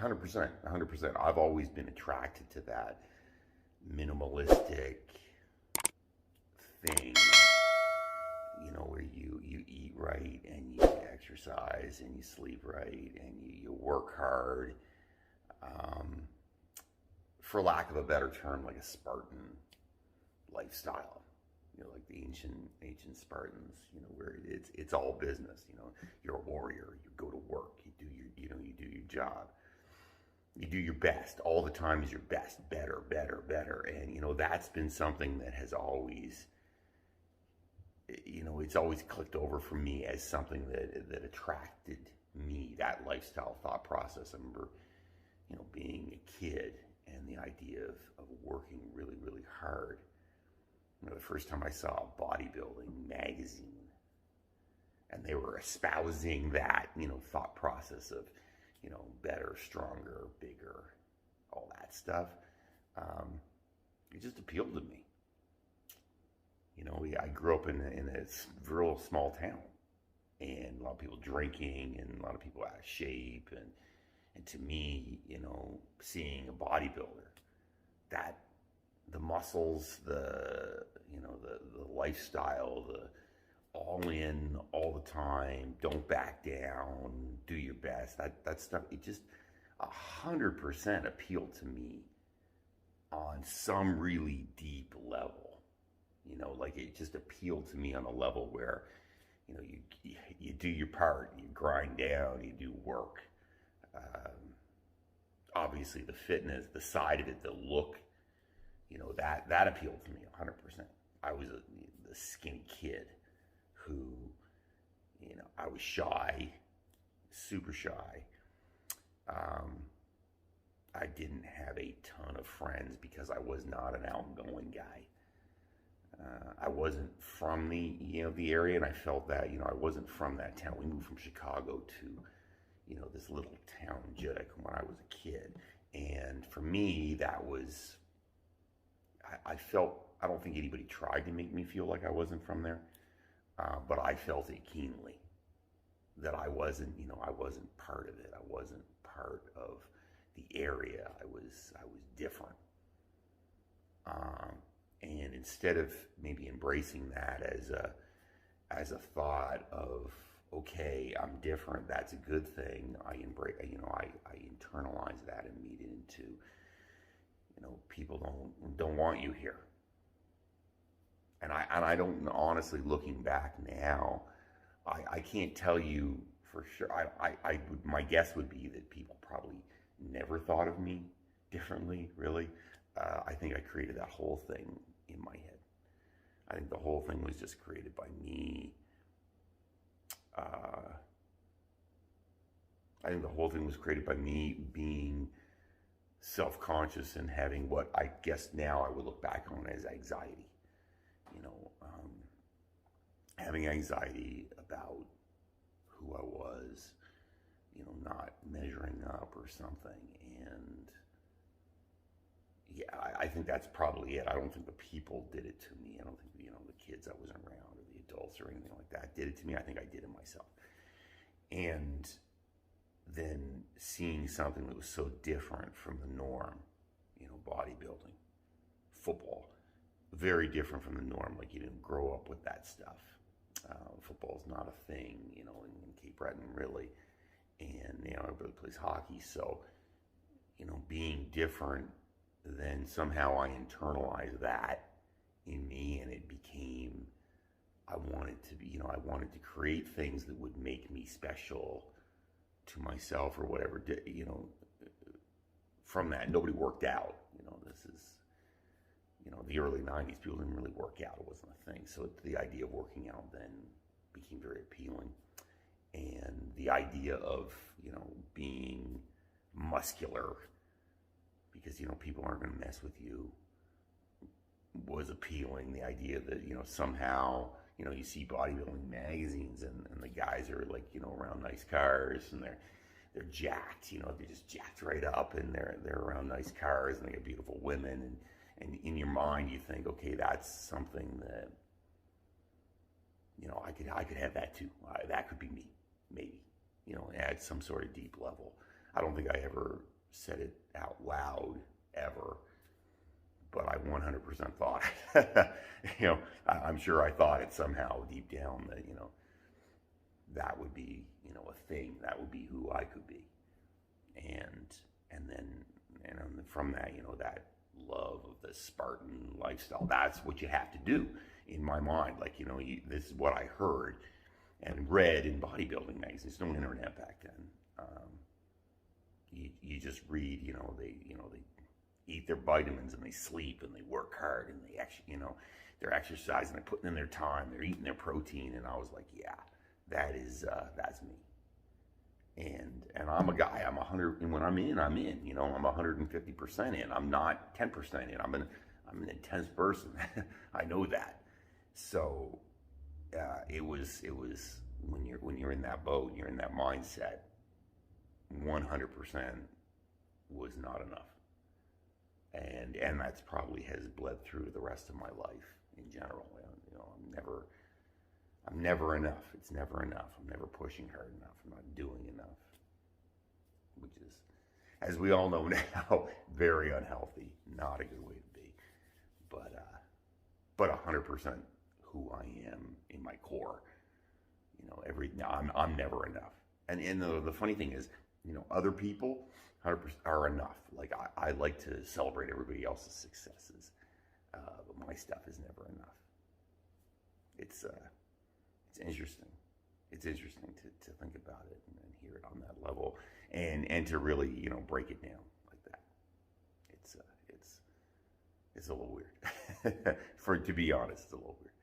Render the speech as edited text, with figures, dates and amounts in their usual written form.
100%, 100%. I've always been attracted to that minimalistic thing, you know, where you eat right and you exercise and you sleep right and you work hard. For lack of a better term, like a Spartan lifestyle, you know, like the ancient Spartans, you know, where it's all business. You know, you're a warrior. You go to work. You do your job. You do your best. All the time is your best. Better, better, better. And you know, that's been something that has always, you know, it's always clicked over for me as something that attracted me. That lifestyle thought process. I remember, you know, being a kid and the idea of working really, really hard. You know, the first time I saw a bodybuilding magazine and they were espousing that, you know, thought process of, you know, better, stronger, bigger, all that stuff, it just appealed to me. You know, I grew up in a real small town, and a lot of people drinking and a lot of people out of shape, and to me, you know, seeing a bodybuilder, that the muscles, the, you know, the lifestyle, the all in all the time, don't back down, do your best, that stuff, it just 100% appealed to me on some really deep level. You know, like it just appealed to me on a level where, you know, you do your part, you grind down, you do work. Obviously the fitness, the side of it, the look, you know, that appealed to me 100%. I was the skinny kid who, you know, I was shy, super shy. I didn't have a ton of friends because I was not an outgoing guy. I wasn't from the area, and I felt that, you know, I wasn't from that town. We moved from Chicago to, you know, this little town, Judik, when I was a kid. And for me, that was, I felt, I don't think anybody tried to make me feel like I wasn't from there, but I felt it keenly, that I wasn't, you know, I wasn't part of it. I wasn't part of the area. I was different. And instead of maybe embracing that as a thought of, okay, I'm different, that's a good thing, I embrace, you know, I internalize that and made it into, you know, people don't want you here. And I don't, honestly, looking back now, I can't tell you for sure. My guess would be that people probably never thought of me differently, really. I think I created that whole thing in my head. I think the whole thing was just created by me. I think the whole thing was created by me being self-conscious and having what I guess now I would look back on as anxiety. You know, having anxiety about who I was, you know, not measuring up or something. And yeah, I think that's probably it. I don't think the people did it to me. I don't think, you know, the kids I was around or the adults or anything like that did it to me. I think I did it myself. And then seeing something that was so different from the norm, you know, bodybuilding, football, very different from the norm. Like, you didn't grow up with that stuff. Football's not a thing, you know, in Cape Breton, really. And, you know, everybody plays hockey. So, you know, being different, then somehow I internalized that in me, and it became, I wanted to be, you know, I wanted to create things that would make me special to myself or whatever, you know. From that, nobody worked out. You know, this is, you know, the early 90s, people didn't really work out. It wasn't a thing. So the idea of working out then became very appealing. And the idea of, you know, being muscular, because, you know, people aren't going to mess with you, was appealing. The idea that, you know, somehow, you know, you see bodybuilding magazines and the guys are like, you know, around nice cars, and they're jacked, you know, they're just jacked right up, and they're around nice cars, and they got beautiful women, and in your mind you think, okay, that's something that, you know, I could have that too. That could be me, maybe, you know, at some sort of deep level. I don't think I ever said it out loud ever, but I 100% thought, I'm sure I thought it somehow deep down that, that would be, a thing. That would be who I could be. And then from that, that love of the Spartan lifestyle, that's what you have to do in my mind. Like, this is what I heard and read in bodybuilding magazines. There's no internet back then. You just read, they eat their vitamins and they sleep and they work hard and they actually, they're exercising, they're putting in their time, they're eating their protein. And I was like, yeah, that's me. And I'm a guy, I'm 100, and when I'm in, I'm 150% in. I'm not 10% in. I'm an intense person. I know that. So it was when you're in that boat, you're in that mindset, 100% was not enough. And that's probably has bled through to the rest of my life in general. I'm never enough. It's never enough. I'm never pushing hard enough. I'm not doing enough, which is, as we all know now, very unhealthy. Not a good way to be. But 100% who I am in my core. I'm never enough. And the funny thing is, other people 100% are enough. Like I like to celebrate everybody else's successes, but my stuff is never enough. It's interesting. It's interesting to think about it and hear it on that level, and to really break it down like that. It's a little weird. To be honest, it's a little weird.